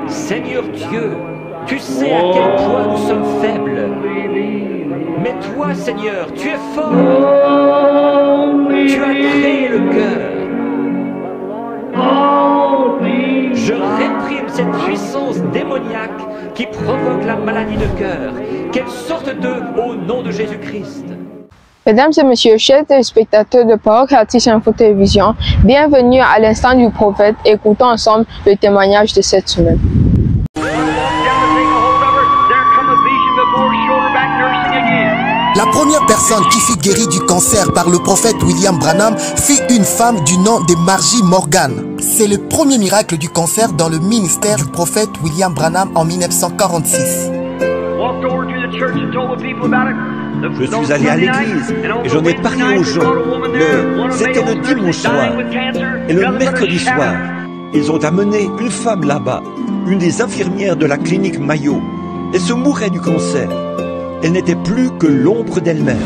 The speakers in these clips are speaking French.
Seigneur Dieu, tu sais à quel point nous sommes faibles. Mais toi, Seigneur, tu es fort. Tu as créé le cœur. Je réprime cette puissance démoniaque qui provoque la maladie de cœur. Qu'elle sorte d'eux au nom de Jésus-Christ. Mesdames et messieurs, chers téléspectateurs de Parole Créatrice Info Télévision, bienvenue à l'instant du prophète. Écoutons ensemble le témoignage de cette semaine. La première personne qui fut guérie du cancer par le prophète William Branham fut une femme du nom de Margie Morgan. C'est le premier miracle du cancer dans le ministère du prophète William Branham en 1946. Je suis allé à l'église et j'en ai parlé aux gens. C'était le dimanche soir. Et le mercredi soir, ils ont amené une femme là-bas, une des infirmières de la clinique Mayo. Elle se mourait du cancer. Elle n'était plus que l'ombre d'elle-même.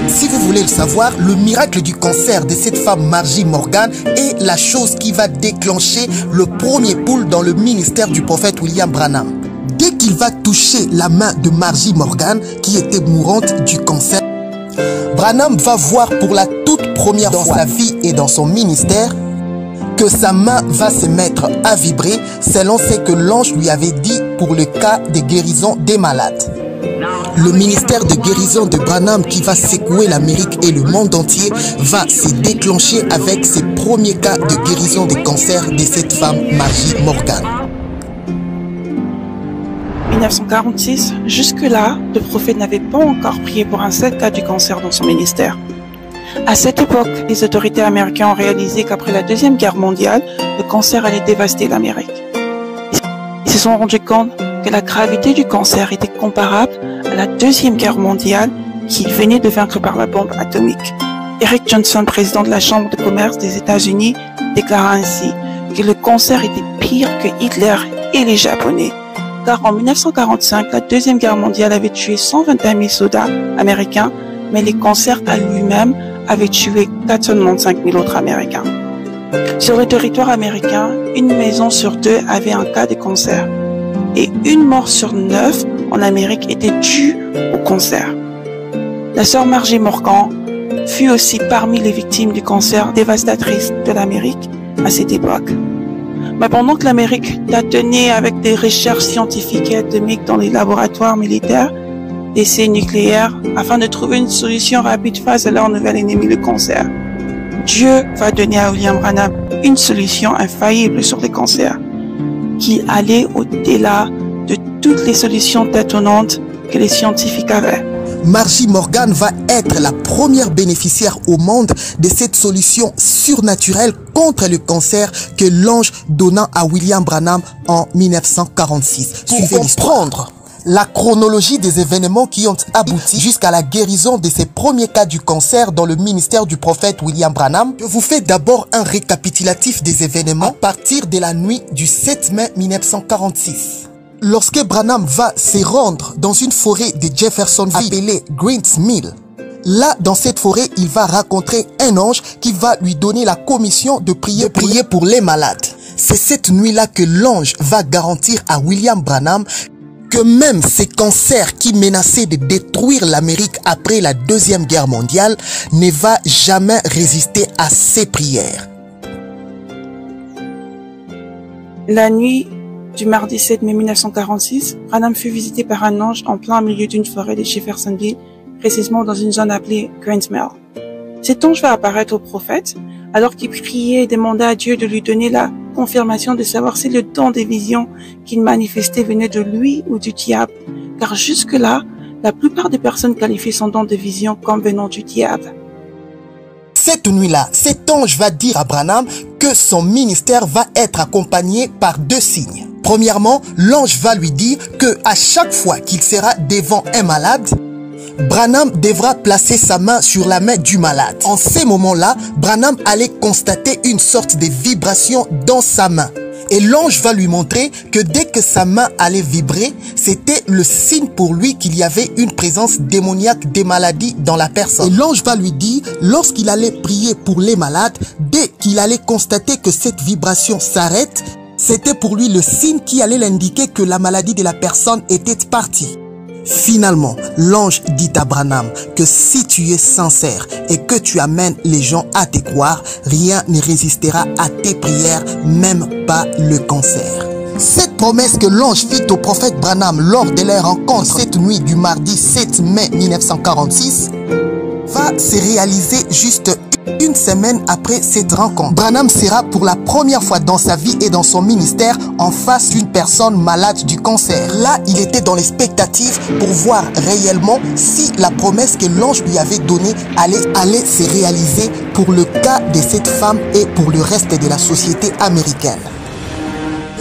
Si vous voulez le savoir, le miracle du cancer de cette femme Margie Morgan est la chose qui va déclencher le premier pouls dans le ministère du prophète William Branham. Dès qu'il va toucher la main de Margie Morgan, qui était mourante du cancer, Branham va voir pour la toute première fois dans sa vie et dans son ministère que sa main va se mettre à vibrer selon ce que l'ange lui avait dit pour le cas de guérison des malades. Le ministère de guérison de Branham qui va secouer l'Amérique et le monde entier va se déclencher avec ces premiers cas de guérison des cancers de cette femme Margie Morgan. 1946, jusque-là, le prophète n'avait pas encore prié pour un seul cas du cancer dans son ministère. À cette époque, les autorités américaines ont réalisé qu'après la Deuxième Guerre mondiale, le cancer allait dévaster l'Amérique. Ils se sont rendus compte que la gravité du cancer était comparable à la Deuxième Guerre mondiale qu'ils venaient de vaincre par la bombe atomique. Eric Johnson, président de la Chambre de commerce des États-Unis, déclara ainsi que le cancer était pire que Hitler et les Japonais. Car en 1945, la Deuxième Guerre mondiale avait tué 121 000 soldats américains, mais les cancers à lui-même avaient tué 495 000 autres Américains. Sur le territoire américain, une maison sur deux avait un cas de cancer. Et une mort sur 9 en Amérique était due au cancer. La sœur Margie Morgan fut aussi parmi les victimes du cancer dévastatrice de l'Amérique à cette époque. Mais pendant que l'Amérique tâtonnait avec des recherches scientifiques et atomiques dans les laboratoires militaires, d'essais nucléaires, afin de trouver une solution rapide face à leur nouvel ennemi, le cancer, Dieu va donner à William Branham une solution infaillible sur les cancers, qui allait au-delà de toutes les solutions tâtonnantes que les scientifiques avaient. Margie Morgan va être la première bénéficiaire au monde de cette solution surnaturelle contre le cancer que l'ange donna à William Branham en 1946. Pour comprendre la chronologie des événements qui ont abouti jusqu'à la guérison de ces premiers cas du cancer dans le ministère du prophète William Branham, je vous fais d'abord un récapitulatif des événements à partir de la nuit du 7 mai 1946. Lorsque Branham va se rendre dans une forêt de Jeffersonville appelée Greens Mill, là, dans cette forêt, il va rencontrer un ange qui va lui donner la commission de prier pour les malades. C'est cette nuit-là que l'ange va garantir à William Branham que même ces cancers qui menaçaient de détruire l'Amérique après la Deuxième Guerre mondiale ne va jamais résister à ses prières. La nuit du mardi 7 mai 1946, Branham fut visité par un ange en plein milieu d'une forêt de Jeffersonville, précisément dans une zone appelée Greens Mill. Cet ange va apparaître au prophète alors qu'il priait et demandait à Dieu de lui donner la confirmation de savoir si le don des visions qu'il manifestait venait de lui ou du diable, car jusque-là, la plupart des personnes qualifient son don de vision comme venant du diable. Cette nuit-là, cet ange va dire à Branham que son ministère va être accompagné par deux signes. Premièrement, l'ange va lui dire que à chaque fois qu'il sera devant un malade, Branham devra placer sa main sur la main du malade. En ces moments-là, Branham allait constater une sorte de vibration dans sa main. Et l'ange va lui montrer que dès que sa main allait vibrer, c'était le signe pour lui qu'il y avait une présence démoniaque des maladies dans la personne. Et l'ange va lui dire, lorsqu'il allait prier pour les malades, dès qu'il allait constater que cette vibration s'arrête, C'était pour lui le signe qui allait l'indiquer que la maladie de la personne était partie. Finalement, l'ange dit à Branham que si tu es sincère et que tu amènes les gens à te croire, rien ne résistera à tes prières, même pas le cancer. Cette promesse que l'ange fit au prophète Branham lors de leur rencontre cette nuit du mardi 7 mai 1946 va se réaliser juste une semaine après cette rencontre. Branham sera pour la première fois dans sa vie et dans son ministère en face d'une personne malade du cancer. Là, il était dans l'expectative pour voir réellement si la promesse que l'ange lui avait donnée allait se réaliser pour le cas de cette femme et pour le reste de la société américaine.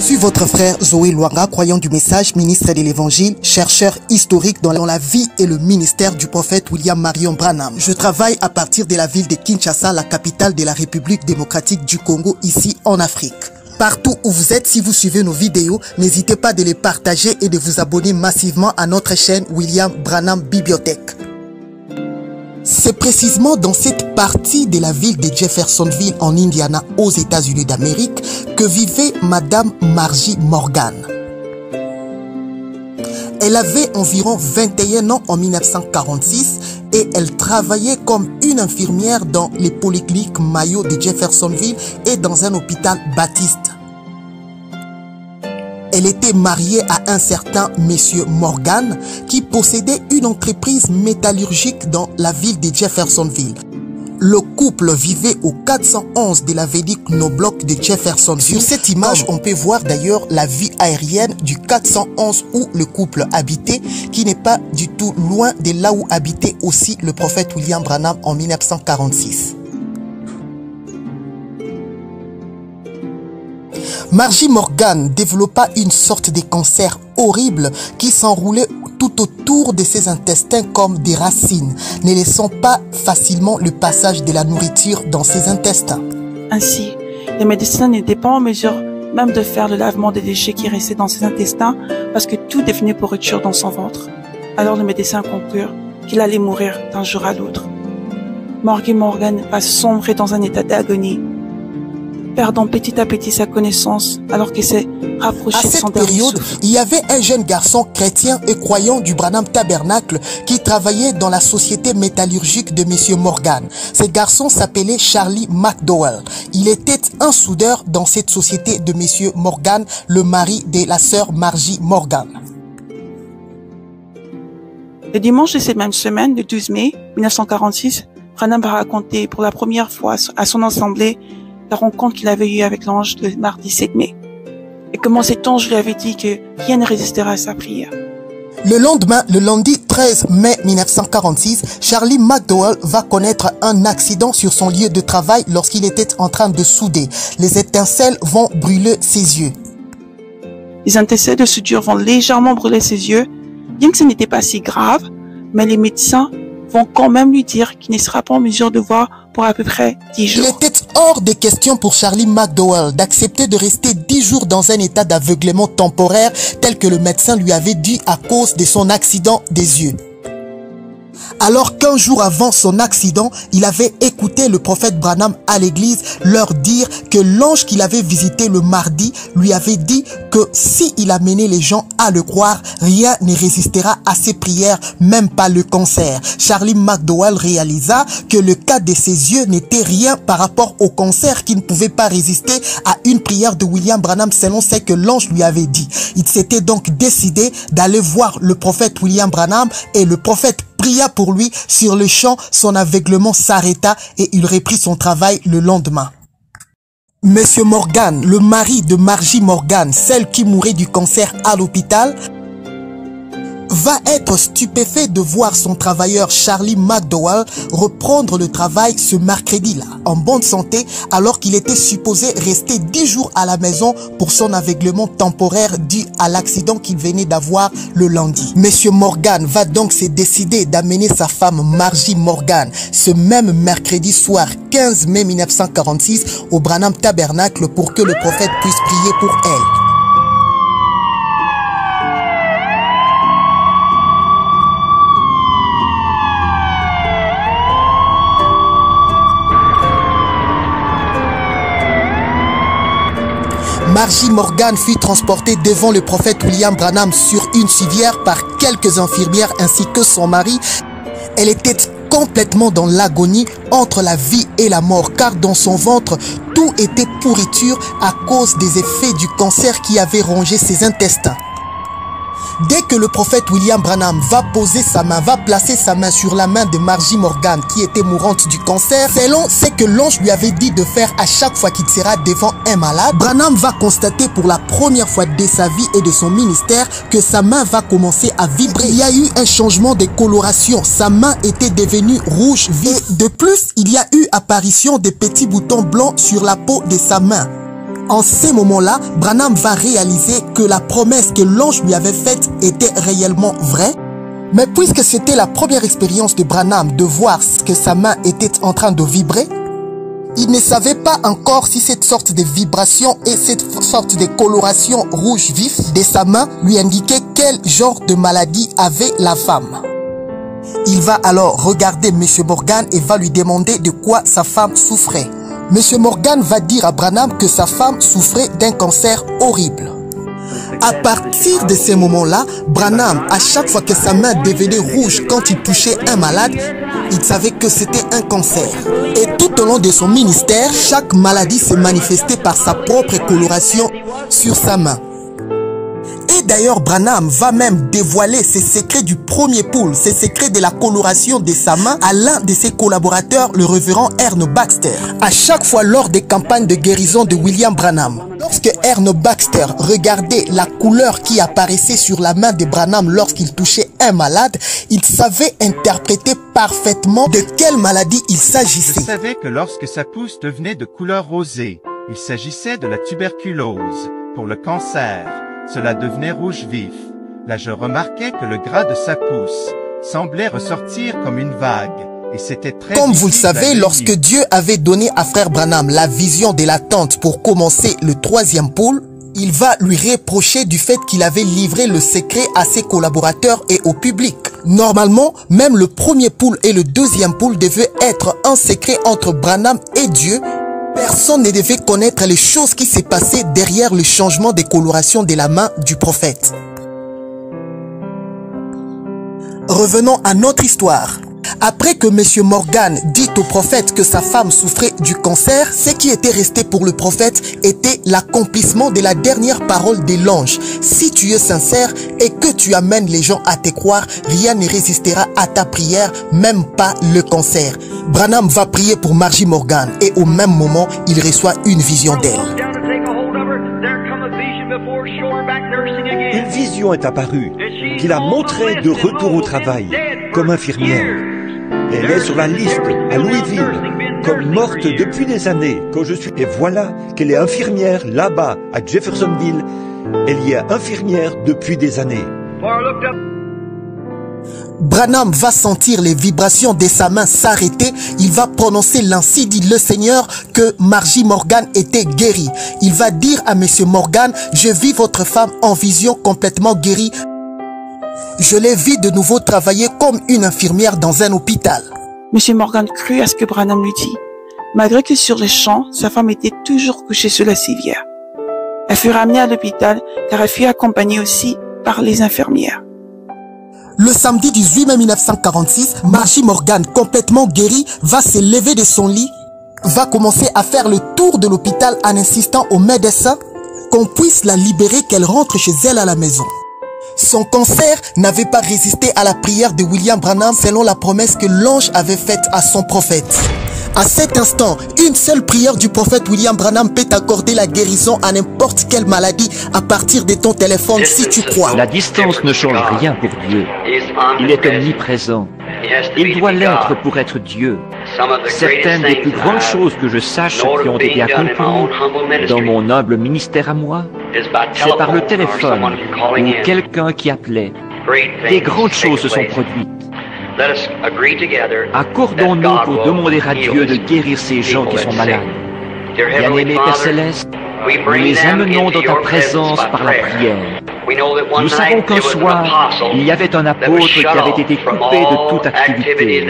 Je suis votre frère Zoé Lwanga, croyant du message, ministre de l'évangile, chercheur historique dans la vie et le ministère du prophète William Marion Branham. Je travaille à partir de la ville de Kinshasa, la capitale de la République démocratique du Congo, ici en Afrique. Partout où vous êtes, si vous suivez nos vidéos, n'hésitez pas de les partager et de vous abonner massivement à notre chaîne William Branham Bibliothèque. C'est précisément dans cette partie de la ville de Jeffersonville en Indiana aux États-Unis d'Amérique que vivait Madame Margie Morgan. Elle avait environ 21 ans en 1946 et elle travaillait comme une infirmière dans les polycliniques Mayo de Jeffersonville et dans un hôpital Baptiste. Elle était mariée à un certain monsieur Morgan qui possédait une entreprise métallurgique dans la ville de Jeffersonville. Le couple vivait au 411 de l'avenue Knobloch de Jeffersonville. Sur cette image, on peut voir d'ailleurs la vue aérienne du 411 où le couple habitait, qui n'est pas du tout loin de là où habitait aussi le prophète William Branham en 1946. Margie Morgan développa une sorte de cancer horrible qui s'enroulait tout autour de ses intestins comme des racines, ne laissant pas facilement le passage de la nourriture dans ses intestins. Ainsi, les médecins n'étaient pas en mesure même de faire le lavement des déchets qui restaient dans ses intestins parce que tout devenait pourriture dans son ventre. Alors le médecin conclurent qu'il allait mourir d'un jour à l'autre. Margie Morgan va sombrer dans un état d'agonie, perdant petit à petit sa connaissance alors qu'il s'est rapproché de son dernier période, souffle. il y avait un jeune garçon chrétien et croyant du Branham Tabernacle qui travaillait dans la société métallurgique de M. Morgan. Ce garçon s'appelait Charlie McDowell. Il était un soudeur dans cette société de M. Morgan, le mari de la sœur Margie Morgan. Le dimanche de cette même semaine, le 12 mai 1946, Branham va raconter pour la première fois à son assemblée la rencontre qu'il avait eue avec l'ange le mardi 7 mai. Et comment cet ange lui avait dit que rien ne résisterait à sa prière. Le lendemain, le lundi 13 mai 1946, Charlie McDowell va connaître un accident sur son lieu de travail lorsqu'il était en train de souder. Les étincelles vont brûler ses yeux. Les étincelles de soudure vont légèrement brûler ses yeux, bien que ce n'était pas si grave, mais les médecins vont quand même lui dire qu'il ne sera pas en mesure de voir pour à peu près 10 jours. Il était hors de question pour Charlie McDowell d'accepter de rester 10 jours dans un état d'aveuglement temporaire tel que le médecin lui avait dit à cause de son accident des yeux. Alors qu'un jour avant son accident, il avait écouté le prophète Branham à l'église leur dire que l'ange qu'il avait visité le mardi lui avait dit que si il amenait les gens à le croire, rien ne résistera à ses prières, même pas le cancer. Charlie McDowell réalisa que le cas de ses yeux n'était rien par rapport au cancer qui ne pouvait pas résister à une prière de William Branham selon ce que l'ange lui avait dit. Il s'était donc décidé d'aller voir le prophète William Branham et le prophète pria pour lui. Sur le champ, son aveuglement s'arrêta et il reprit son travail le lendemain. Monsieur Morgan, le mari de Margie Morgan, celle qui mourait du cancer à l'hôpital, va être stupéfait de voir son travailleur Charlie McDowell reprendre le travail ce mercredi-là, en bonne santé, alors qu'il était supposé rester 10 jours à la maison pour son aveuglement temporaire dû à l'accident qu'il venait d'avoir le lundi. Monsieur Morgan va donc se décider d'amener sa femme Margie Morgan ce même mercredi soir 15 mai 1946 au Branham Tabernacle pour que le prophète puisse prier pour elle. Margie Morgan fut transportée devant le prophète William Branham sur une civière par quelques infirmières ainsi que son mari. Elle était complètement dans l'agonie entre la vie et la mort, car dans son ventre, tout était pourriture à cause des effets du cancer qui avait rongé ses intestins. Dès que le prophète William Branham va placer sa main sur la main de Margie Morgan qui était mourante du cancer, selon ce que l'ange lui avait dit de faire à chaque fois qu'il sera devant un malade, Branham va constater pour la première fois de sa vie et de son ministère que sa main va commencer à vibrer. Il y a eu un changement de coloration, sa main était devenue rouge vif. De plus, il y a eu apparition de petits boutons blancs sur la peau de sa main. En ces moments-là, Branham va réaliser que la promesse que l'ange lui avait faite était réellement vraie. Mais puisque c'était la première expérience de Branham de voir que sa main était en train de vibrer, il ne savait pas encore si cette sorte de vibration et cette sorte de coloration rouge vif de sa main lui indiquait quel genre de maladie avait la femme. Il va alors regarder M. Morgan et va lui demander de quoi sa femme souffrait. M. Morgan va dire à Branham que sa femme souffrait d'un cancer horrible. À partir de ces moments-là, Branham, à chaque fois que sa main devenait rouge quand il touchait un malade, il savait que c'était un cancer. Et tout au long de son ministère, chaque maladie se manifestait par sa propre coloration sur sa main. Et d'ailleurs, Branham va même dévoiler ses secrets du premier pool, ses secrets de la coloration de sa main à l'un de ses collaborateurs, le révérend Ernest Baxter. À chaque fois lors des campagnes de guérison de William Branham, lorsque Ernest Baxter regardait la couleur qui apparaissait sur la main de Branham lorsqu'il touchait un malade, il savait interpréter parfaitement de quelle maladie il s'agissait. Je savais que lorsque sa pousse devenait de couleur rosée, il s'agissait de la tuberculose. Pour le cancer, cela devenait rouge vif. Là, je remarquais que le gras de sa pousse semblait ressortir comme une vague. Et c'était très Comme vous le savez, lorsque Dieu avait donné à frère Branham la vision de la tente pour commencer le troisième pôle, il va lui reprocher du fait qu'il avait livré le secret à ses collaborateurs et au public. Normalement, même le premier pôle et le deuxième pôle devaient être un secret entre Branham et Dieu. Personne ne devait connaître les choses qui s'est passées derrière le changement de coloration de la main du prophète. Revenons à notre histoire. Après que M. Morgan dit au prophète que sa femme souffrait du cancer, ce qui était resté pour le prophète était l'accomplissement de la dernière parole de l'ange. Si tu es sincère et que tu amènes les gens à te croire, rien ne résistera à ta prière, même pas le cancer. Branham va prier pour Margie Morgan et au même moment, il reçoit une vision d'elle. Une vision est apparue qui la montrait de retour au travail comme infirmière. Elle est sur la liste à Louisville comme morte depuis des années quand je suis. Et voilà qu'elle est infirmière là-bas à Jeffersonville. Elle y est infirmière depuis des années. Branham va sentir les vibrations de sa main s'arrêter. Il va prononcer l'ainsi dit le Seigneur que Margie Morgan était guérie. Il va dire à M. Morgan, je vis votre femme en vision complètement guérie. Je l'ai vu de nouveau travailler comme une infirmière dans un hôpital. M. Morgan crut à ce que Branham lui dit, malgré que sur les champs, sa femme était toujours couchée sur la civière. Elle fut ramenée à l'hôpital car elle fut accompagnée aussi par les infirmières. Le samedi 18 mai 1946, Margie Morgan, complètement guérie, va se lever de son lit, va commencer à faire le tour de l'hôpital en insistant aux médecins qu'on puisse la libérer, qu'elle rentre chez elle à la maison. Son cancer n'avait pas résisté à la prière de William Branham selon la promesse que l'ange avait faite à son prophète. À cet instant, une seule prière du prophète William Branham peut accorder la guérison à n'importe quelle maladie à partir de ton téléphone si tu crois. La distance ne change rien pour Dieu. Il est omniprésent. Il doit l'être pour être Dieu. Certaines des plus grandes choses que je sache qui ont été accomplies dans mon humble ministère à moi, c'est par le téléphone ou quelqu'un qui appelait. Des grandes choses se sont produites. Accordons-nous pour demander à Dieu de guérir ces gens qui sont malades. Bien-aimé Père Céleste, nous les amenons dans ta présence par la prière. Nous savons qu'un soir, il y avait un apôtre qui avait été coupé de toute activité.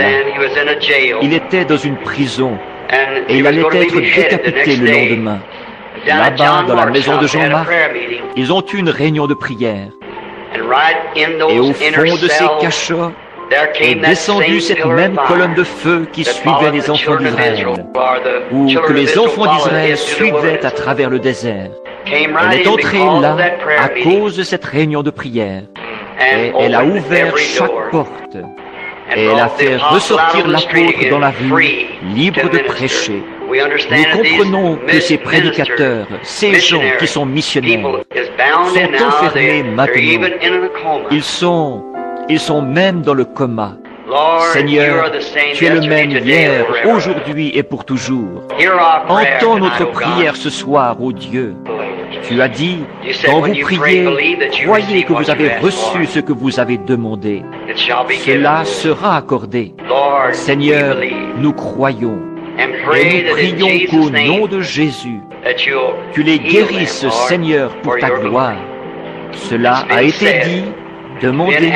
Il était dans une prison et il allait être décapité le lendemain. Là-bas, dans la maison de Jean-Marc, ils ont eu une réunion de prière. Et au fond de ces cachots est descendue cette même colonne de feu qui suivait les enfants d'Israël, ou que les enfants d'Israël suivaient à travers le désert. Elle est entrée là à cause de cette réunion de prière. Et elle a ouvert chaque porte. Et elle a fait ressortir l'apôtre dans la rue, libre de prêcher. Nous comprenons que ces prédicateurs, ces gens qui sont missionnaires, sont enfermés maintenant. Ils sont même dans le coma. Seigneur, tu es le même hier, aujourd'hui et pour toujours. Entends notre prière ce soir, ô Dieu. Tu as dit, quand vous priez, croyez que vous avez reçu ce que vous avez demandé. Cela sera accordé. Seigneur, nous croyons. Et nous prions qu'au nom de Jésus, tu les guérisses, Seigneur, pour ta gloire. Cela a été dit, demandé.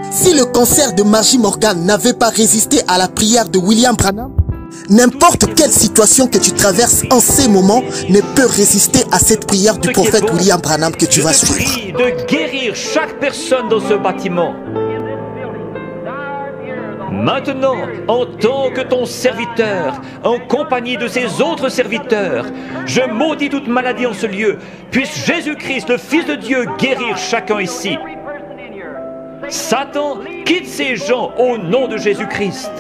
Si le cancer de Margie Morgan n'avait pas résisté à la prière de William Branham, n'importe quelle situation que tu traverses en ces moments ne peut résister à cette prière du prophète William Branham que tu vas suivre. Je te prie de guérir chaque personne dans ce bâtiment. Maintenant, en tant que ton serviteur, en compagnie de ses autres serviteurs, je maudis toute maladie en ce lieu. Puisse Jésus-Christ, le Fils de Dieu, guérir chacun ici. Satan, quitte ces gens au nom de Jésus-Christ.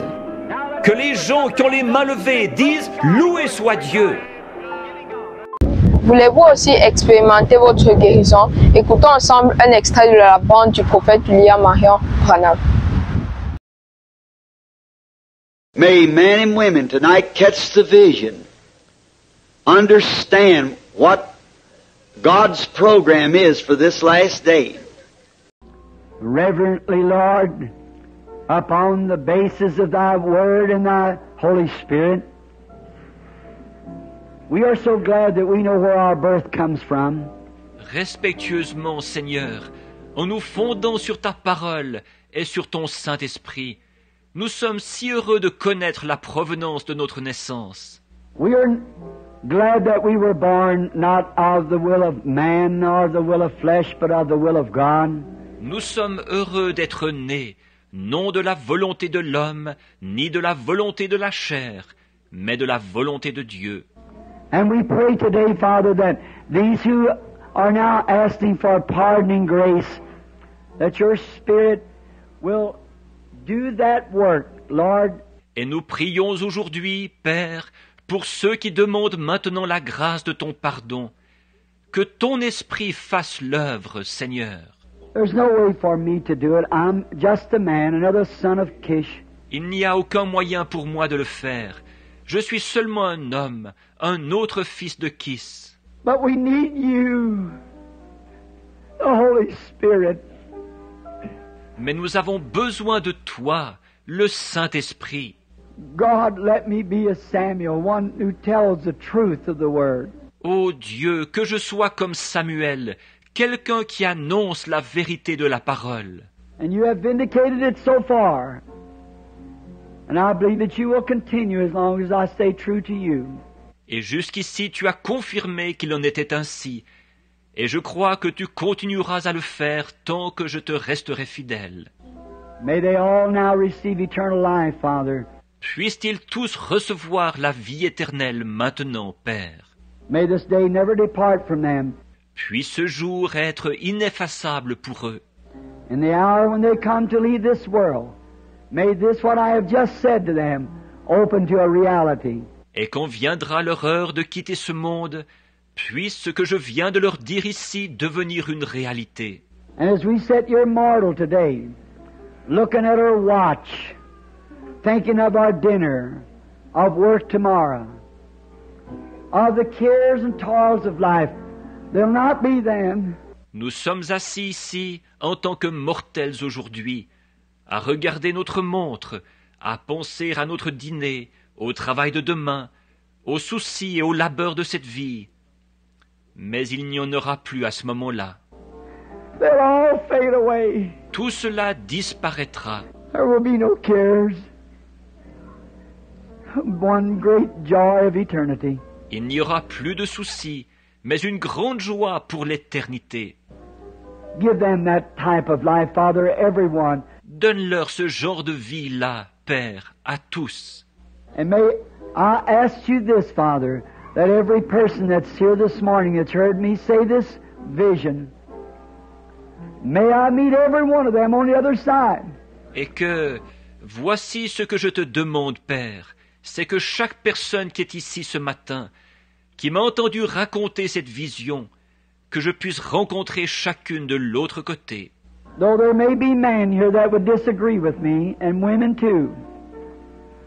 Que les gens qui ont les mains levées disent « Loué soit Dieu ». Voulez-vous aussi expérimenter votre guérison? Écoutons ensemble un extrait de la bande du prophète William Marion Branham. May men and women tonight catch the vision, understand what God's program is for this last day. Reverently, Lord, upon the basis of Thy Word and Thy Holy Spirit, we are so glad that we know where our birth comes from. Respectueusement, Seigneur, en nous fondant sur ta parole et sur ton Saint-Esprit, nous sommes si heureux de connaître la provenance de notre naissance. We are glad that we were born not of the will of man nor the will of flesh, but of the will of God. Nous sommes heureux d'être nés, non de la volonté de l'homme, ni de la volonté de la chair, mais de la volonté de Dieu. And we pray today, Father, that these who are now asking for pardoning grace, that your Spirit will do that work, Lord. Et nous prions aujourd'hui, Père, pour ceux qui demandent maintenant la grâce de ton pardon, que ton esprit fasse l'œuvre, Seigneur. There's no way for me to do it. I'm just a man, another son of Kish. Il n'y a aucun moyen pour moi de le faire. Je suis seulement un homme, un autre fils de Kis. But we need you, the Holy Spirit. Mais nous avons besoin de toi, le Saint-Esprit. God, let me be a Samuel, one who tells the truth of the word. Ô Dieu, que je sois comme Samuel, quelqu'un qui annonce la vérité de la parole. And you have vindicated it so far. And I believe that you will continue as long as I stay true to you. Et jusqu'ici tu as confirmé qu'il en était ainsi. Et je crois que tu continueras à le faire tant que je te resterai fidèle. May they all now receive eternal life, Father. Puissent-ils tous recevoir la vie éternelle maintenant, Père. May this day never depart from them. Puis ce jour être ineffaçable pour eux. In the hour when they come to leave this world, may this what I have just said to them open to a reality. Et quand viendra leur heure de quitter ce monde, puisse ce que je viens de leur dire ici devenir une réalité. And as we sit here mortal today, looking at our watch, thinking of our dinner, of work tomorrow, of the cares and toils of life, they'll not be then. Nous sommes assis ici en tant que mortels aujourd'hui, à regarder notre montre, à penser à notre dîner, au travail de demain, aux soucis et aux labeurs de cette vie. Mais il n'y en aura plus à ce moment-là. They'll all fade away. Tout cela disparaîtra. There will be no cares. one great joy of eternity. Il n'y aura plus de soucis, mais une grande joie pour l'éternité. Give them that type of life, Father, everyone. Donne-leur ce genre de vie-là, Père, à tous. And may I ask you this, Father, that every person that's here this morning that's heard me say this vision, may I meet every one of them on the other side. Et que, voici ce que je te demande, Père, c'est que chaque personne qui est ici ce matin, qui m'a entendu raconter cette vision, que je puisse rencontrer chacune de l'autre côté. Though there may be men here that would disagree with me, and women too.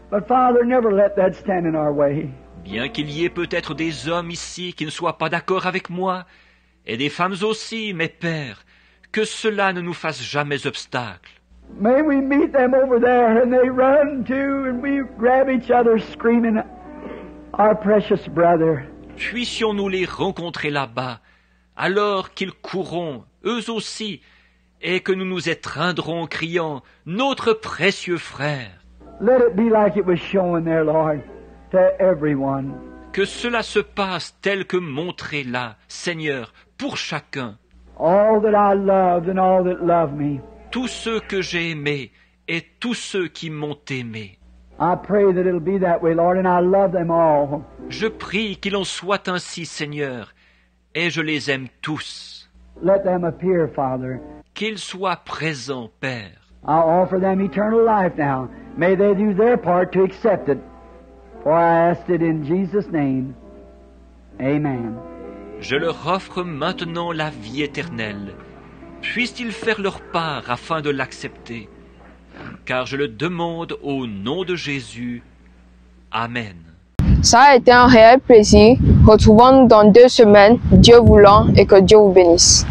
But Father, never let that stand in our way. Bien qu'il y ait peut-être des hommes ici qui ne soient pas d'accord avec moi, et des femmes aussi, mais Père, que cela ne nous fasse jamais obstacle. May we meet them over there, and they run too, and we grab each other screaming, our precious brother. Puissions-nous les rencontrer là-bas, alors qu'ils courront, eux aussi, et que nous nous étreindrons criant, notre précieux frère. Let it be like it was shown there, Lord, to everyone. Que cela se passe tel que montré là, Seigneur, pour chacun. All that I loved and all that love me. Tous ceux que j'ai aimés et tous ceux qui m'ont aimé. I pray that it'll be that way, Lord, and I love them all. Je prie qu'il en soit ainsi, Seigneur, et je les aime tous. Let them appear, Father. Qu'ils soient présents, Père. I offer them eternal life now. May they do their part to accept it. For I asked it in Jesus' name. Amen. Je leur offre maintenant la vie éternelle. Puissent-ils faire leur part afin de l'accepter? Car je le demande au nom de Jésus. Amen. Ça a été un réel plaisir. Retrouvons-nous dans 2 semaines, Dieu voulant, et que Dieu vous bénisse.